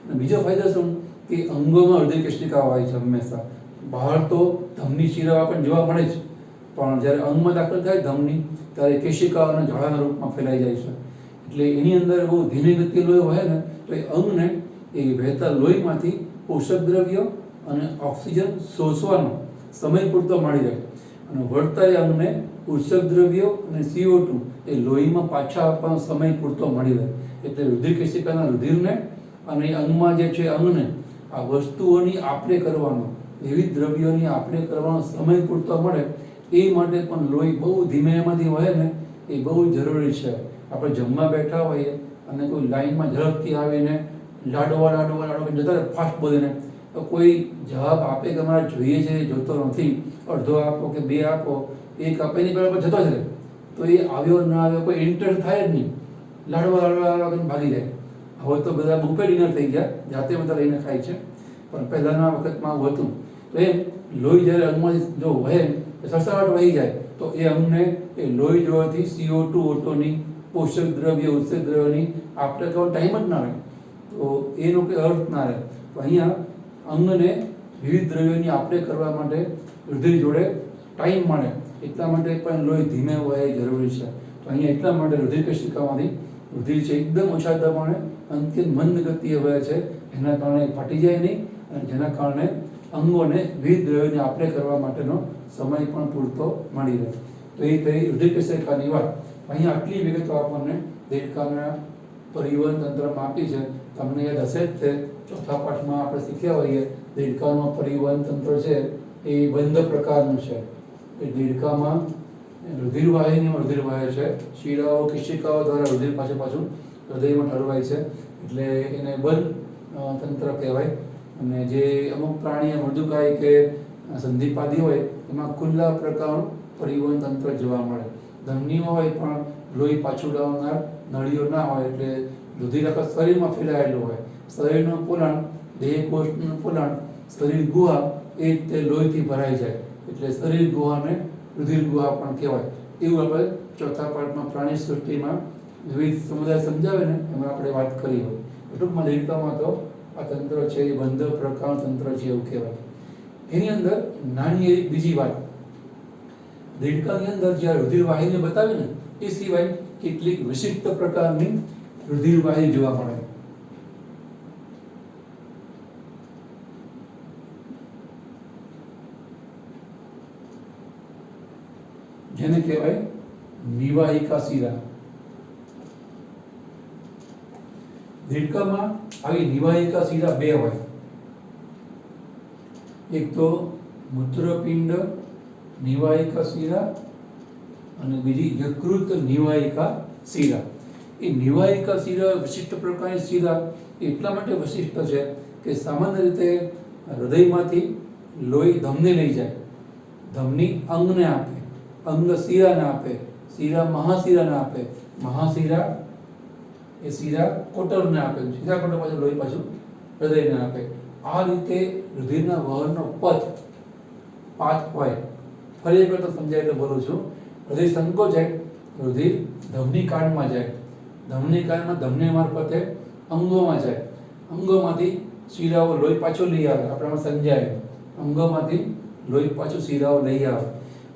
અને બીજો ફાયદો શું કે અંગોમાં રુધિર કેશિકાઓ હોય છે હંમેશા. બહાર તો ધમની શિરા આપણને જોવા મળે જ, પણ જ્યારે અંગમાં દાખલ થાય ધમની, ત્યારે કેશિકાઓના જાળાના રૂપમાં ફેલાઈ જાય છે. એટલે એની અંદર બહુ ધીમી ગતિએ લોહી વહે ને તો એ અંગને એ વહેતા લોહીમાંથી પોષક દ્રવ્યો અને ઓક્સિજન શોષવાનો સમય પૂરતો મળી રહે, અને વળતા એ અંગને પોષક દ્રવ્યો અને CO2 એ લોહીમાં પાછા આપવાનો સમય પૂરતો મળી રહે. એટલે રુધિર કેશિકાના રુધિરને અને અંગમાં જે છે અંગને આ વસ્તુઓની આપલે કરવાનો, વિવિધ દ્રવ્યોની આપલે કરવાનો સમય પૂરતો મળે, એ માટે પણ લોહી બહુ ધીમે એમાંથી વહે ને એ બહુ જરૂરી છે. આપણે જમવા બેઠા હોઈએ અને કોઈ લાઈનમાં ઝડપથી આવીને લાડવા જતા રહે ફાસ્ટ બોલીને, તો કોઈ જવાબ આપે કે અમારે જોઈએ છે, જોતો નથી, અડધો આપો કે બે આપો, એક આપે એની બરાબર જતો જ રહે, તો એ આવ્યો ના આવ્યો કોઈ ઇન્ટરેસ્ટ થાય જ નહીં, લાડવા કરીને ભાગી જાય. હવે તો બધા બુફે ડિનર થઈ ગયા, જાતે બધા લઈને ખાય છે, પણ પહેલાંના વખતમાં આવું હતું. તો એમ લોહી જ્યારે અંગમાંથી જો વહે, સડસડાટ વહી જાય, તો એ અંગને એ લોહી જોવાથી CO2 ઓટોની, પોષક દ્રવ્ય, ઉત્સેક દ્રવ્યની આપણે તો ટાઈમ જ ના રહે, તો એનો કોઈ અર્થ ના રહે. તો અહીંયા અંગને વિવિધ દ્રવ્યોની આપલે કરવા માટે રુધિર જોડે ટાઈમ મળે, એટલા માટે પણ લોહી ધીમે વહે જરૂરી છે. તો અહીંયા એટલા માટે રુધિર કેશિકામાંથી રુધિર છે એકદમ ઓછા દબાણે અંતિમ મંદ ગતિએ વહે છે, એના કારણે ફાટી જાય નહીં, અને જેના કારણે અંગોને વિવિધ દ્રવ્યોની આપલે કરવા માટેનો સમય પણ પૂરતો મળી રહે. તો એ થઈ રુધિર કેશિકાની વાત. અહીંયા આટલી વિગતો આપણને દેડકાના પરિવહન તંત્રમાં આપી છે. તમને યાદ હશે જ તે ચોથા પાઠમાં આપણે શીખ્યા હોઈએ, દેડકાનું પરિવહન તંત્ર છે એ બંધ પ્રકારનું છે. એ દેડકામાં રુધિર વાહિનીમાં રુધિર વહે છે, શિરાઓ કેશિકાઓ દ્વારા રુધિર પાછું હૃદયમાં ઠરવાય છે, એટલે એને બંધ તંત્ર કહેવાય. અને જે અમુક પ્રાણીઓ મૃદુકાય કે સંધિપાદી હોય એમાં ખુલ્લા પ્રકારનું પરિવહન તંત્ર જોવા મળે. ધમનીઓ હોય પણ લોહી પાછું લાવનાર નળીઓ ના હોય, એટલે રુધિર આખા શરીરમાં ફેલાયેલું હોય. શરીરનું પોલાણ, દેહકોષનું પોલાણ, શરીર ગુહા એ તે લોહીથી ભરાઈ જાય, એટલે શરીર ગુહાને રુધિર ગુહા પણ કહેવાય. એવું આપણે ચોથા પાઠમાં પ્રાણી સૃષ્ટિમાં વિવિધ સમુદાય સમજાવે ને એમાં આપણે વાત કરી હોય. ટૂંકમાં દેડકામાં તો આ તંત્ર છે એ બંધ પ્રકારનું તંત્ર છે એવું કહેવાય. એની અંદર નાની એવી બીજી વાત, દેડકાની અંદર જ્યારે રુધિર વાહિની બતાવી ને એ સિવાય કેટલીક વિશિષ્ટ પ્રકારની રુધિર વાહિની જોવા મળે. જેને કહેવાય નિવાહિકા શિરા. દેડકામાં આવી નિવાહિકા શિરા બે હોય, એક તો મૂત્રપિંડ નિવાહિકા શિરા અને બીજી યકૃત નિવાહિકા શિરા. એ નિવાહિકા શિરા વિશિષ્ટ પ્રકારની શિરા એટલા માટે વિશિષ્ટ છે કે સામાન્ય રીતે હૃદયમાંથી લોહી ધમને લઈ જાય, ધમની અંગને આપે, અંગ શિરાને આપે, શિરા મહાશિરાને આપે, મહાશિરા એ શિરા કોટરને આપે, શિરા કોટર પાછું લોહી પાછું હૃદયને આપે. આ રીતે રુધિરના વહનનો પાથ હોય. ફરી એક વખત સમજાય એટલે બોલું છું. હૃદય સંકોચાય, રુધિર ધમની કાંડમાં જાય, ધમની કાંડમાં ધમની મારફતે અંગોમાં જાય, અંગોમાંથી શિરાઓ લોહી પાછું લઈ આવે. આપણામાં સમજાય, અંગોમાંથી લોહી પાછું શિરાઓ લઈ આવે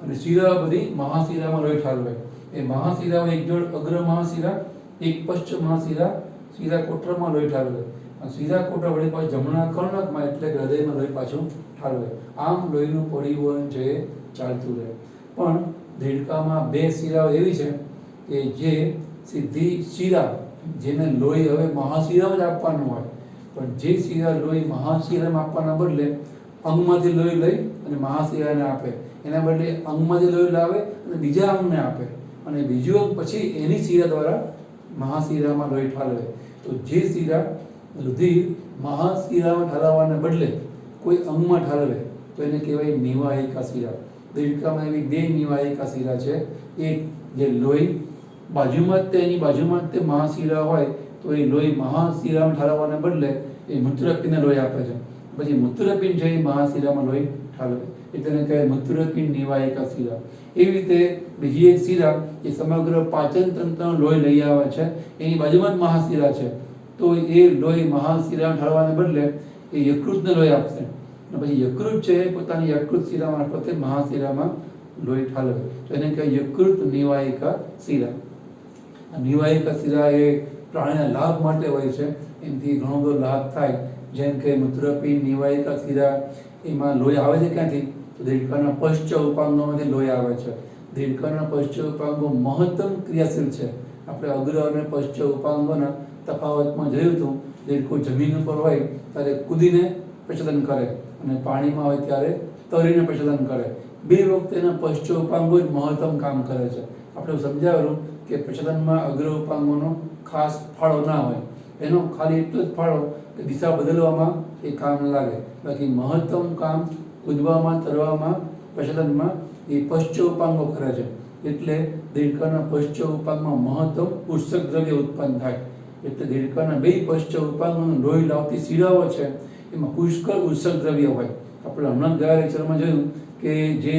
અને શિરાઓ બધી મહાશિરામાં લોહી ઠાલવે. એ મહાશિરાઓ એક જોડ અગ્ર મહાશિરા, એક પશ્ચ મહાશિરા શિરા કોટરમાં લોહી ઠાલવે. શિરા કોટર વળી પાછું જમણા કર્ણકમાં એટલે કે હૃદયમાં લોહી પાછું ઠાલવે. આમ લોહીનું પરિવહન છે એ ચાલતું રહે. પણ દેડકામાં બે શિરાઓ એવી છે કે જે સીધી શિરા, જેને લોહી હવે મહાશિરામાં જ આપવાનું હોય, પણ જે શિરા લોહી મહાશિરામાં આપવાના બદલે અંગમાંથી લોહી લઈ અને મહાશિરાને આપે, એના બદલે અંગમાંથી લોહી લાવે અને બીજા અંગને આપે, અને બીજું અંગ પછી એની શિરા દ્વારા મહાશિરામાં લોહી ઠાલવે. તો જે શિરા રુધિર મહાશિરામાં ઠાલવવાને બદલે કોઈ અંગમાં ઠાલવે તો એને કહેવાય નિવાહિકા શિરા. દેડકામાં એવી બે નિવાહિકા શિરા છે. એક જે લોહી બાજુમાં જ એની બાજુમાં જ તે મહાશિરા હોય તો એ લોહી મહાશિરામાં ઠાલવવાને બદલે એ મૂત્રપિંડને લોહી આપે છે. પછી મૂત્રપિંડ છે એ મહાશિરામાં લોહી ઠાલવે, એટલે એને કહેવાય મૂત્રપિંડ નિવાહિકા શિરા. એવી રીતે બીજી એક શિરા એ સમગ્ર પાચન તંત્રનું લોહી લઈ આવે છે, એની બાજુમાં જ મહાશિરા છે, તો એ લોહી મહાશિરામાં ઠાલવાને બદલે એ યકૃતને લોહી આપશે. અને પછી યકૃત છે પોતાની યકૃત શિરા મારફતે મહાશિરામાં લોહી ઠાલવે, તો એને કહેવાય યકૃત નિવાહિકા શિરા. નિવાહિકા શિરા એ પ્રાણીના લાભ માટે હોય છે, એનાથી ઘણો બધો લાભ થાય. જેમ કે મૂત્રપિંડ નિવાહિકા શિરા એમાં લોહી આવે છે ક્યાંથી? તો દેડકાના પશ્ચ ઉપાંગોમાંથી લોહી આવે છે. દેડકાના પશ્ચ ઉપાંગો મહત્તમ ક્રિયાશીલ છે. આપણે અગ્ર અને પશ્ચ ઉપાંગોના તફાવતમાં જોયું હતું. દેડકો જમીન ઉપર હોય ત્યારે કૂદીને પ્રચલન કરે અને પાણીમાં હોય ત્યારે તરીને પ્રચલન કરે. બે વખતે એના પશ્ચ ઉપાંગો જ મહત્તમ કામ કરે છે. આપણે સમજાવેલું કે પ્રચલનમાં અગ્ર ઉપાંગોનો ખાસ ફાળો ના હોય, એનો ખાલી એટલો જ ફાળો કે દિશા બદલવામાં એ કામ લાગે, બાકી મહત્તમ કામ કૂદવામાં, તરવામાં, પ્રચલનમાં એ પશ્ચ ઉપાંગો કરે છે. એટલે દેડકાના પશ્ચ ઉપાંગમાં મહત્તમ ઉત્સર્ગ દ્રવ્ય ઉત્પન્ન થાય. એટલે દેડકાના બે પશ્ચ ઉપાંગોનું લોહી લાવતી શિરાઓ છે એમાં પુષ્કળ ઉત્સર્ગ દ્રવ્ય હોય. આપણે હમણાં ગયા લેક્ચરમાં જોયું કે જે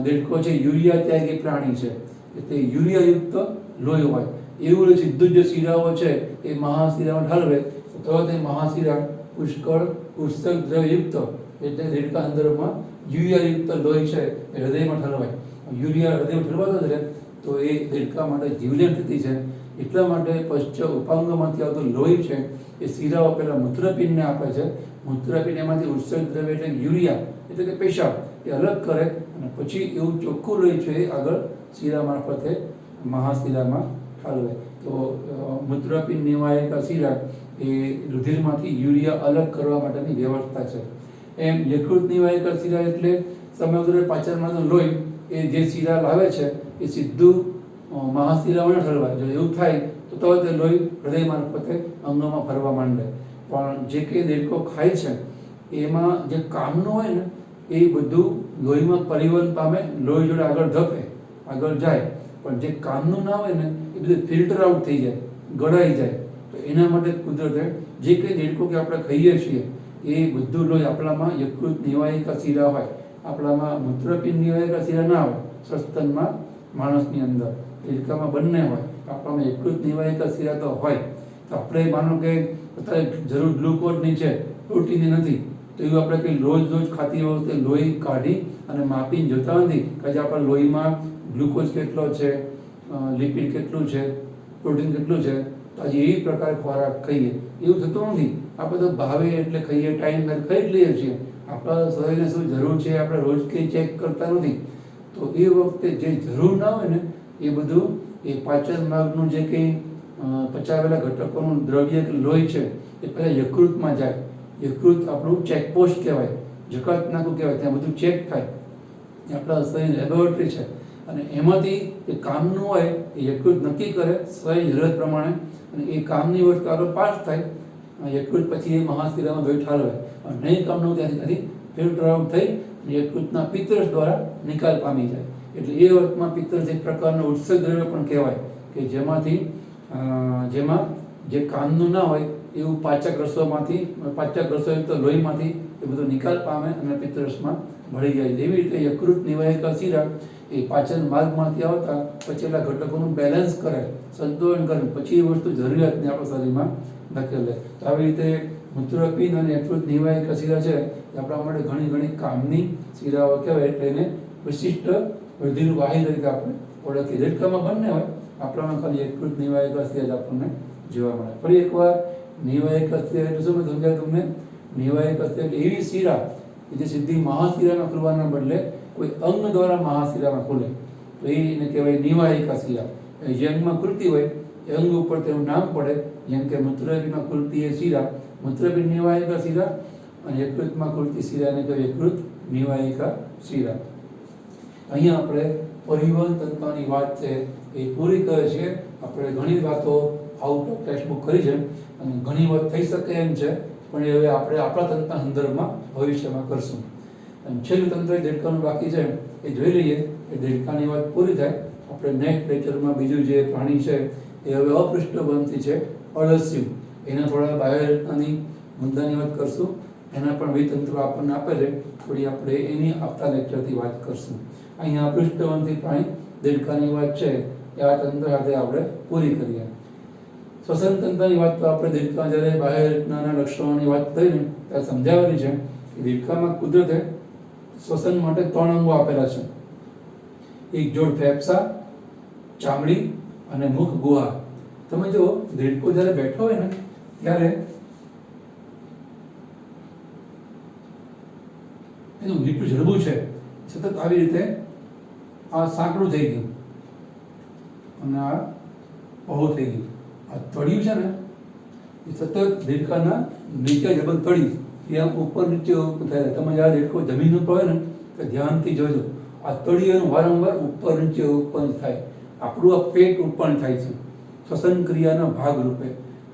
દેડકો છે યુરિયા ત્યાગી પ્રાણી છે, એટલે યુરિયાયુક્ત લોહી હોય. એવું સીધું જે શિરાઓ છે એ મહાશિરામાં ઠાલવે તો તે મહાશિરા પુષ્કળ ઉત્સર્ગ દ્રવ્યયુક્ત, એટલે દેડકા અંદરમાં યુરિયાયુક્ત લોહી છે એ હૃદયમાં ઠલવાય. યુરિયા હૃદયમાં ઠલવાતો જ રહે તો એ દેડકા માટે જીવલેણ સ્થિતિ છે. એટલા માટે પશ્ચ ઉપાંગોમાંથી આવતું લોહી છે એ શિરાઓ પહેલાં મૂત્રપિંડને આપે છે. મૂત્રપિંડ એમાંથી ઉત્સર્ગ દ્રવ્ય એટલે યુરિયા એટલે કે પેશાબ એ અલગ કરે અને પછી એવું ચોખ્ખું લોહી છે એ આગળ શિરા મારફતે મહાશિરામાં ઠાલવે. તો મૂત્રપિંડ નિવાહિકા શિરા એ રુધિરમાંથી યુરિયા અલગ કરવા માટેની વ્યવસ્થા છે. એમ યકૃત નિવાહિકા શિરા એટલે સમગ્ર પાચનમાંનું લોહી એ જે શિરા લાવે છે એ સીધું મહાશિરામાં ન ઠલવાય. જો એવું થાય તો તરત એ લોહી હૃદય મારફતે અંગોમાં ફરવા માંડે. પણ જે કંઈ દેડકો ખાય છે એમાં જે કામનું હોય ને એ બધું લોહીમાં પરિવહન પામે, લોહી જોડે આગળ ધપે, આગળ જાય. પણ જે કામનું ના હોય ને એ બધું ફિલ્ટર આઉટ થઈ જાય, ગળાઈ જાય. તો એના માટે કુદરતે જે કંઈ દેડકો કે આપણે ખાઈએ છીએ એ બધું લોહી આપણામાં યકૃત નિવાહિકા શિરા હોય, આપણામાં મૂત્રપિંડ નિવાહિકા શિરા ના હોય, સસ્તનમાં માણસની અંદર દેડકામાં બંને હોય. આપણામાં યકૃત નિવાહિકા શિરા તો હોય. તો આપણે માનો કે અત્યારે જરૂર ગ્લુકોઝની છે, પ્રોટીનની નથી, તો એવું આપણે કંઈ રોજ ખાતી વખતે લોહી કાઢી અને માપીને જોતા નથી કે આજે આપણા લોહીમાં ગ્લુકોઝ કેટલો છે, લિપિડ કેટલું છે, પ્રોટીન કેટલું છે. તો આજે એ પ્રકારે ખોરાક ખાઈએ એવું થતું નથી. આપણે તો ભાવે એટલે ખાઈએ, ટાઈમ ખાઈ જ લઈએ છીએ. આપણા શરીરને શું જરૂર છે આપણે રોજ કંઈ ચેક કરતા નથી. તો એ વખતે જે જરૂર ના હોય ને એ બધું એ પાચન માર્ગનું જે કંઈ પચાવેલા ઘટકોનું દ્રવ્ય કે લોહી છે એ પહેલાં યકૃતમાં જાય. યકૃત આપણું ચેકપોસ્ટ કહેવાય, જકાત નાકું કહેવાય. ત્યાં બધું ચેક થાય. એ આપણા શરીરની લેબોરેટરી છે. અને એમાંથી એ કામનું હોય એ યકૃત નક્કી કરે શરીરની જરૂરત પ્રમાણે, અને એ કામની વસ્તુ આગળ પાસ થાય. યકૃત પછી એ મહાશિરામાં લોહી ઠાલવે. અને નહીં કામનું ત્યાંથી ફિલ્ટર આઉટ થઈ યકૃતના પિત્તરસ દ્વારા નિકાલ પામી જાય. એટલે એ વખતમાં પિત્તરસ એક પ્રકારનો ઉત્સર્ગ દ્રવ્ય પણ કહેવાય કે જેમાં જે કામનું ના હોય એવું પાચક રસોયુક્ત લોહીમાંથી એ બધું નિકાલ પામે અને પિત્તરસમાં ભળી જાય. એવી રીતે યકૃત નિવાહિકા શિરા એ પાચન માર્ગમાંથી આવતા પચેલા ઘટકોનું બેલેન્સ કરે, સંતુલન કરે, પછી એ વસ્તુ જરૂરિયાતને આપણા શરીરમાં ધકેલે. તો આવી રીતે મૂત્રપિંડ અને યકૃત નિવાહિકા શિરા છે એ આપણા માટે ઘણી કામની શિરાઓ કહેવાય. એટલે એને વિશિષ્ટ વૃદ્ધિનું વાહિની તરીકે આપણે ઓળખીએ. દેડકામાં બંને હોય, આપણામાં ખાલી યકૃત નિવાહિકા શિરા જ આપણને જોવા મળે. ફરી એકવાર નિવાહિકા શિરા એટલે શું સમજાય તમને? નિવાહિકા શિરા એટલે એવી શિરા કે જે સીધી મહાશિરામાં ખુલવાના બદલે કોઈ અંગ દ્વારા મહાશિરામાં ખુલે તો એને કહેવાય નિવાહિકા શિરા. જે અંગમાં ખુલતી હોય એ અંગ ઉપર તેનું નામ પડે. જેમ કે મૂત્રપિંડમાં ખુલતી એ શિરા મૂત્રપિંડ નિવાહિકા શિરા, અને યકૃતમાં ખુલતી શિરાને કહેવાય યકૃત નિવાહિકા શિરા. અહીંયા આપણે પરિવહન તંત્રની વાત છે એ પૂરી કરે છે. આપણે ઘણી વાતો આઉટ ઓફ ટેક્સ્ટબુક કરી છે અને ઘણી વાત થઈ શકે એમ છે, પણ એ હવે આપણે આપણા તંત્રના સંદર્ભમાં ભવિષ્યમાં કરશું. અને છેલ્લું તંત્ર દેડકાનું બાકી છે એ જોઈ લઈએ. એ દેડકાની વાત પૂરી થાય. આપણે નેક્સ્ટ લેક્ચરમાં બીજું જે પ્રાણી છે એ હવે અપૃષ્ઠવંશી છે, અળસિયું. એના થોડા બાહ્યરચનાની મુદ્દાની વાત કરશું. એના પણ વિતંત્રો આપણને આપે છે, થોડી આપણે એની આપતા લેક્ચરથી વાત કરશું. અહીંયા અપૃષ્ઠવંશી પ્રાણી દેડકાની વાત છે એ આ તંત્ર સાથે આપણે પૂરી કરીએ. શ્વસન તંત્રની વાત તો આપણે દેડકા જ્યારે બાહ્યરચનાના લક્ષણોની વાત થઈ ને ત્યારે સમજાવેલી છે કે દેડકામાં કુદરતે શ્વસન માટે 3 અંગો આપેલા છે. એક જોડ ફેફસા, ચામડી અને મુખ ગુહા. તમે જો દેડકો જ્યારે બેઠો હોય ને ત્યારે એનું મીઠું જડબું છે સતત આવી રીતે આ સાંકડું થઈ ગયું અને આ પહોળું થઈ ગયું. આ તળિયું છે ને એ સતત દેડકાના નીચે જબલ તળિયું ત્યાં ઉપર નીચે થાય. તમે જ્યારે દેડકો જમીન ઉપર હોય ને તો ધ્યાનથી જોજો. આ તળિયાનું વારંવાર ઉપર નીચે ઉત્પન્ન થાય. આપણું આ પેટ ઉત્પન્ન થાય છે શ્વસન ક્રિયાના ભાગરૂપે.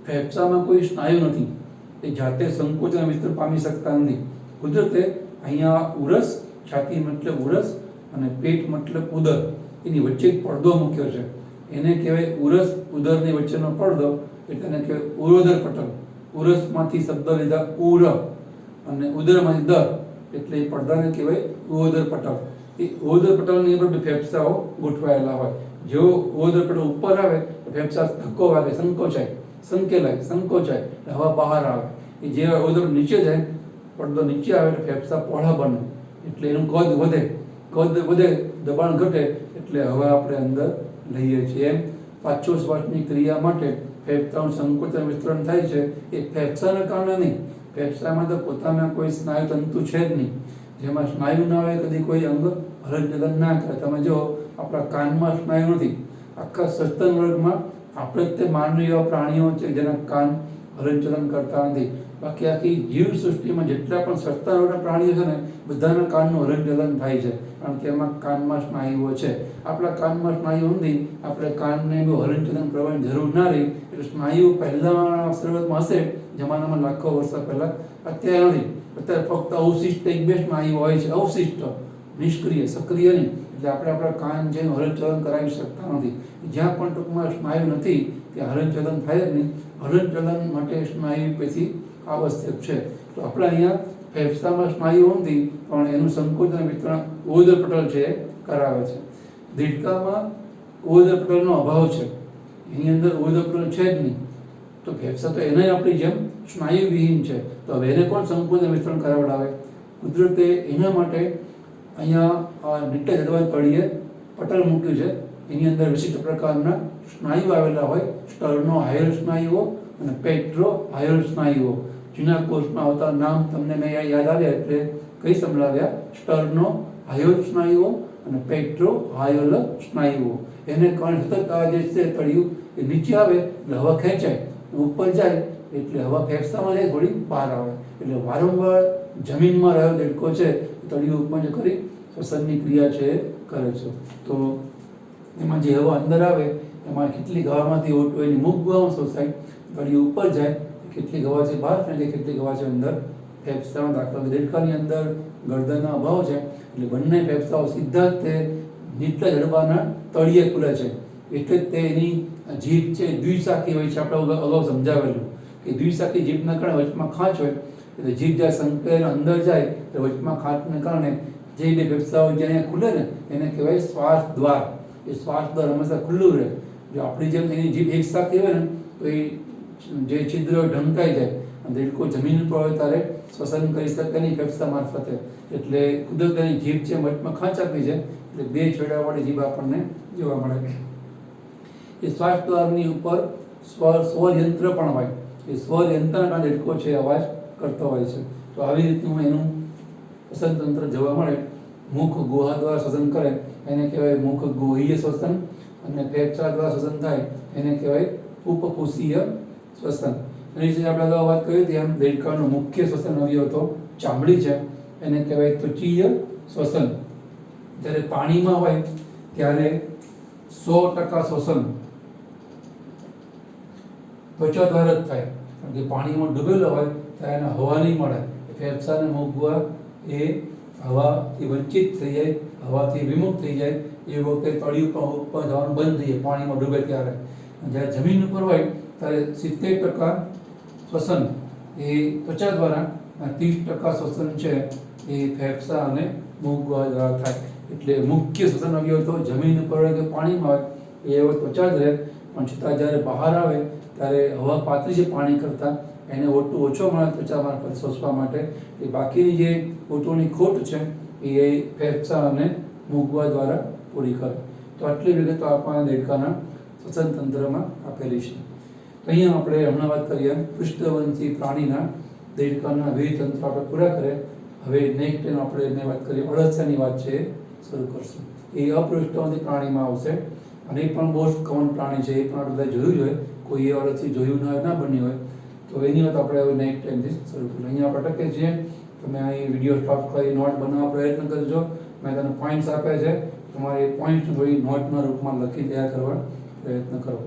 ફેફસામાં કોઈ સ્નાયુ નથી, એ જાતે સંકોચન વિસ્તૃત પામી શકતા નથી. કુદરતે અહીંયા ઉરસ, છાતી મતલબ ઉરસ અને પેટ મતલબ ઉદર, એની વચ્ચે એક પડદો મૂક્યો છે. એને કહેવાય ઉરસ ઉદરની વચ્ચેનો પડદો, એટલે એને કહેવાય ઉરોદર પટલ. ઉરસમાંથી શબ્દ લીધા ઉર અને ઉદરમાંથી દર, એટલે એ પડદાને કહેવાય ઉરોદર પટલ. એ ઉરોદર પટલની અંદર ફેફસાઓ ગોઠવાયેલા હોય. જેવો ઉરોદર પટલ ઉપર આવે તો ફેફસા ધક્કો વાગે, સંકોચાય, હવા બહાર આવે. એ જે ઉરોદર નીચે જાય, પડદો નીચે આવે એટલે ફેફસા પહોળા બને, એટલે એનું કદ વધે, દબાણ ઘટે એટલે હવા આપણે અંદર લઈએ છીએ. એમ શ્વાસની ક્રિયા માટે ફેફસાનું સંકોચન વિસ્તરણ થાય છે. એ ફેફસાના કારણે નહીં. ફેફસામાં તો પોતાના કોઈ સ્નાયુ તંતુ છે જ નહીં. જેમાં સ્નાયુ ના હોય કદી કોઈ અંગ હલનચલન ના કરે. તમે જો આપણા કાનમાં સ્નાયુ નથી. આખા સસ્તન વર્ગમાં આપણે જ તે માનવી એવા પ્રાણીઓ છે જેના કાન હલનચલન કરતા નથી. બાકી આખી જીવસૃષ્ટિમાં જેટલા પણ સસ્તા પ્રાણીઓ છે ને બધાના કાનનું હલનચલન થાય છે, કારણ કે એમાં કાનમાં સ્નાયુઓ છે. આપણા કાનમાં સ્નાયુ નથી, આપણે કાનને બહુ હલનચલન કરવાની જરૂર ના રહી. એટલે સ્નાયુ પહેલાં શરૂઆતમાં હશે જમાનામાં, લાખો વર્ષો પહેલાં. અત્યારે નથી, અત્યારે ફક્ત અવશિષ્ટ એક બે સ્નાયુ હોય છે, અવશિષ્ટ, નિષ્ક્રિય, સક્રિય નહીં. એટલે આપણે આપણા કાન છે હલનચલન કરાવી શકતા નથી. જ્યાં પણ ટૂંકમાં સ્નાયુ નથી ત્યાં હલનચલન થાય જ નહીં. હલનચલન માટે સ્નાયુ પછી આવશ્યક છે. તો આપણે અહીંયા ફેફસામાં સ્નાયુ નથી, પણ એનું સંકોચન વિતરણ ઉદર પટલ છે એ કરાવે છે. દેડકામાં ઉદર પટલનો અભાવ છે, એની અંદર ઉદર પટલ છે જ નહીં. તો ફેફસા તો એને આપણી જેમ સ્નાયુવિહીન છે. તો હવે એને કોણ સંકોચન વિતરણ કરાવડાવે? કુદરતે એના માટે અહીંયા નીચે જડબાની તળિયે પટલ મૂક્યું છે. એની અંદર વિશિષ્ટ પ્રકારના સ્નાયુ આવેલા હોય, સ્ટર્નો હાયોલ સ્નાયુઓ અને પેટ્રો હાયોલ સ્નાયુઓ. જૂના કોર્સમાં આવતા નામ તમને મેં યાદ આવ્યા એટલે કઈ સંભળાવ્યા, સ્ટર્નો હાયોલ સ્નાયુઓ અને પેટ્રો હાયોલ સ્નાયુઓ. એને કારણે સતત આ જે છે તળિયું એ નીચે આવે એટલે હવા ખેંચાય, ઉપર જાય એટલે હવા ફેફસામાં જાય, થોડી બહાર આવે. એટલે વારંવાર જમીનમાં રહ્યો દેડકો છે તળિયું ઉપર કરી શ્વસનની ક્રિયા છે એ કરે છે. તો એમાં જે હવા અંદર આવે એમાં કેટલીક હવામાંથી ઓટો એની મુખ ગુહામાં શોષાય, તળિયું ઉપર જાય, કેટલીક હવા છે બહાર ફેંકે, કેટલીક હવા છે અંદર ફેફસામાં દાખલ. દેડકાની અંદર ગરદનનો અભાવ છે એટલે બંને ફેફસાઓ સીધા જ તે નીચલા જડબાના તળિયે ખુલે છે. એટલે જ તે એની જીભ છે દ્વિશાખી હોય છે. આપણે અગાઉ સમજાવેલું કે દ્વિશાખી જીભના કારણે વચમાં ખાંચ હોય, એટલે જીભ જ્યારે સંકેલ અંદર જાય તો વચમાં ખાંચને કારણે જે બે ફેફસાઓ જ્યાં ખુલે ને એને કહેવાય શ્વાસ દ્વાર. એ શ્વાસ દ્વાર હંમેશા ખુલ્લું રહે. જો આપણી જેમ એની જીભ એક સાથે હોય ને તો એ જે છિદ્ર ઢંકાઈ જાય અને દેડકો જમીન ઉપર હોય ત્યારે શ્વસન કરી શકે નહીં ફેફસા મારફતે. એટલે કુદરતની જીભ છે વચમાં ખાંચ આપી છે, એટલે બે છેડાવાળી જીભ આપણને જોવા મળે. એ શ્વાસ દ્વારની ઉપર સ્વર યંત્ર પણ હોય. એ સ્વર યંત્રના કારણે દેડકો છે અવાજ કરતો હોય છે. તો આવી રીતનું એનું શ્વસન તંત્ર જોવા મળે. મુખ ગુહા દ્વારા શ્વસન કરે એને કહેવાય મુખ ગુહીય શ્વસન, અને ફેફસા દ્વારા શ્વસન થાય એને કહેવાય ઉપફુસીય શ્વસન. એની વિશે આપણે અગાઉ વાત કરી હતી એમ દેડકાનો મુખ્ય શ્વસન અવયવ તો ચામડી છે, એને કહેવાય ત્વચીય શ્વસન. જ્યારે પાણીમાં હોય ત્યારે 100% શ્વસન ત્વચા દ્વારા જ થાય, કારણ કે પાણીમાં ડૂબેલો હોય ત્યારે એને હવા નહીં મળે. ફેફસા અને મુખ ગુહા એ હવાથી વંચિત થઈ જાય, હવાથી વિમુખ થઈ જાય. એ વખતે તળિયું ઉપર જવાનું બંધ થઈ જાય પાણીમાં ડૂબે ત્યારે. જ્યારે જમીન ઉપર હોય ત્યારે 70% શ્વસન એ ત્વચા દ્વારા, 30% શ્વસન છે એ ફેફસા અને મુખ ગુહા દ્વારા થાય. એટલે મુખ્ય શ્વસન અવયવ તો જમીન ઉપર હોય કે પાણીમાં હોય એ હવે ત્વચા જ રહે. પણ છતાં જ્યારે બહાર આવે ત્યારે હવા પાતળી છે પાણી કરતાં, એને ઓટો ઓછો મળે ત્વચા મારફત શોષવા માટે. એ બાકીની જે ઓટોની ખોટ છે એ ફેફસા અને મુખ ગુહા દ્વારા પૂરી કરે. તો આટલી વિગતો આપણા દેડકાના શ્વસન તંત્રમાં આપેલી છે. તો અહીંયા આપણે હમણાં વાત કરીએ પૃષ્ઠવંશી પ્રાણીના દેડકાના વિવિધ તંત્ર આપણે પૂરા કરે. હવે નેક્સ્ટ ટાઈમ આપણે એને વાત કરીએ અળસિયાની વાત છે એ શરૂ કરશું. એ અપૃષ્ઠવંશી પ્રાણીમાં આવશે અને એ પણ બહુ જ કોમન પ્રાણી છે. એ પણ આપણે બધા જોયું હોય, કોઈ એ અળસિયું જોયું ના બન્યું હોય તો એની વાત આપણે હવે નેક્સ્ટ ટાઈમથી શરૂ કરીએ. અહીંયા આપણે અટકે છીએ. તમે અહીં વિડીયો સ્ટોપ કરી નોટ બનાવવા પ્રયત્ન કરજો. મેં તમને પોઈન્ટ્સ આપ્યા છે, તમારે એ પોઈન્ટ્સ જોઈ નોટના રૂપમાં લખી તૈયાર કરવા પ્રયત્ન કરો.